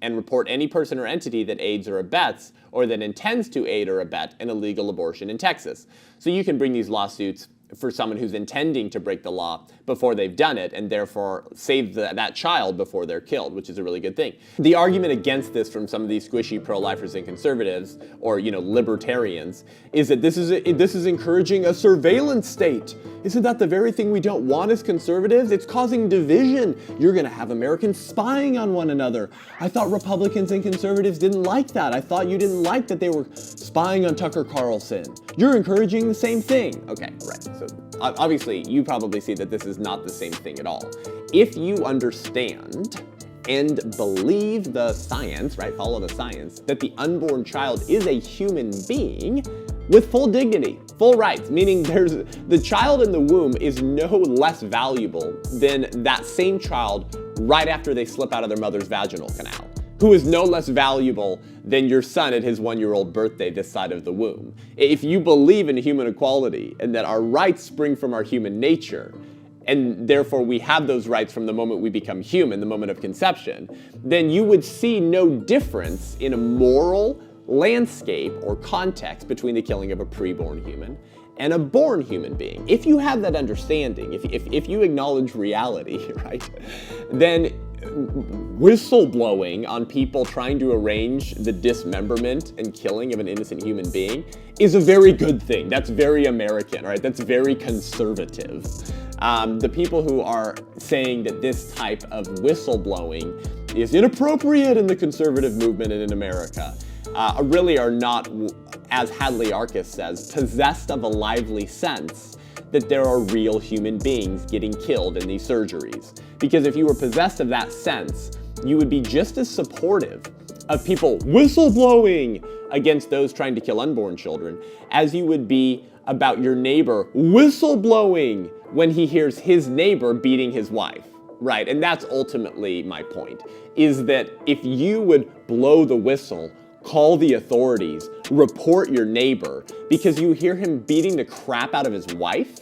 and report any person or entity that aids or abets or that intends to aid or abet an illegal abortion in Texas. So you can bring these lawsuits for someone who's intending to break the law before they've done it and therefore save that child before they're killed, which is a really good thing. The argument against this from some of these squishy pro-lifers and conservatives, or libertarians, is that this is encouraging a surveillance state. Isn't that the very thing we don't want as conservatives? It's causing division. You're gonna have Americans spying on one another. I thought Republicans and conservatives didn't like that. I thought you didn't like that they were spying on Tucker Carlson. You're encouraging the same thing. Okay, right. So obviously you probably see that this is not the same thing at all. If you understand and believe the science, right, follow the science, that the unborn child is a human being with full dignity, full rights, meaning the child in the womb is no less valuable than that same child right after they slip out of their mother's vaginal canal, who is no less valuable than your son at his 1-year-old birthday this side of the womb. If you believe in human equality and that our rights spring from our human nature, and therefore we have those rights from the moment we become human, the moment of conception, then you would see no difference in a moral landscape or context between the killing of a preborn human and a born human being. If you have that understanding, if you acknowledge reality, right, then whistleblowing on people trying to arrange the dismemberment and killing of an innocent human being is a very good thing. That's very American, right? That's very conservative. The people who are saying that this type of whistleblowing is inappropriate in the conservative movement and in America really are not, as Hadley Arkes says, possessed of a lively sense that there are real human beings getting killed in these surgeries. Because if you were possessed of that sense, you would be just as supportive of people whistleblowing against those trying to kill unborn children as you would be about your neighbor whistleblowing when he hears his neighbor beating his wife, right? And that's ultimately my point, is that if you would blow the whistle, call the authorities, report your neighbor because you hear him beating the crap out of his wife,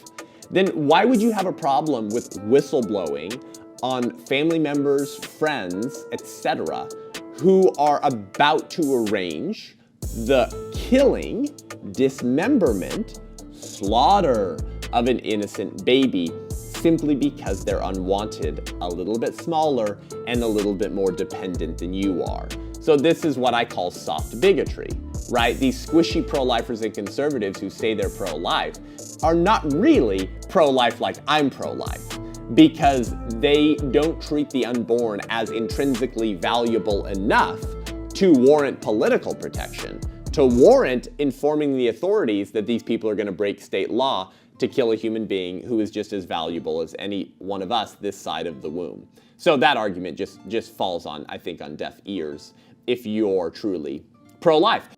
then why would you have a problem with whistleblowing on family members, friends, etc., who are about to arrange the killing, dismemberment, slaughter of an innocent baby simply because they're unwanted, a little bit smaller, and a little bit more dependent than you are? So this is what I call soft bigotry, right? These squishy pro-lifers and conservatives who say they're pro-life are not really pro-life like I'm pro-life, because they don't treat the unborn as intrinsically valuable enough to warrant political protection, to warrant informing the authorities that these people are going to break state law to kill a human being who is just as valuable as any one of us this side of the womb. So that argument just falls on, I think, on deaf ears if you're truly pro-life.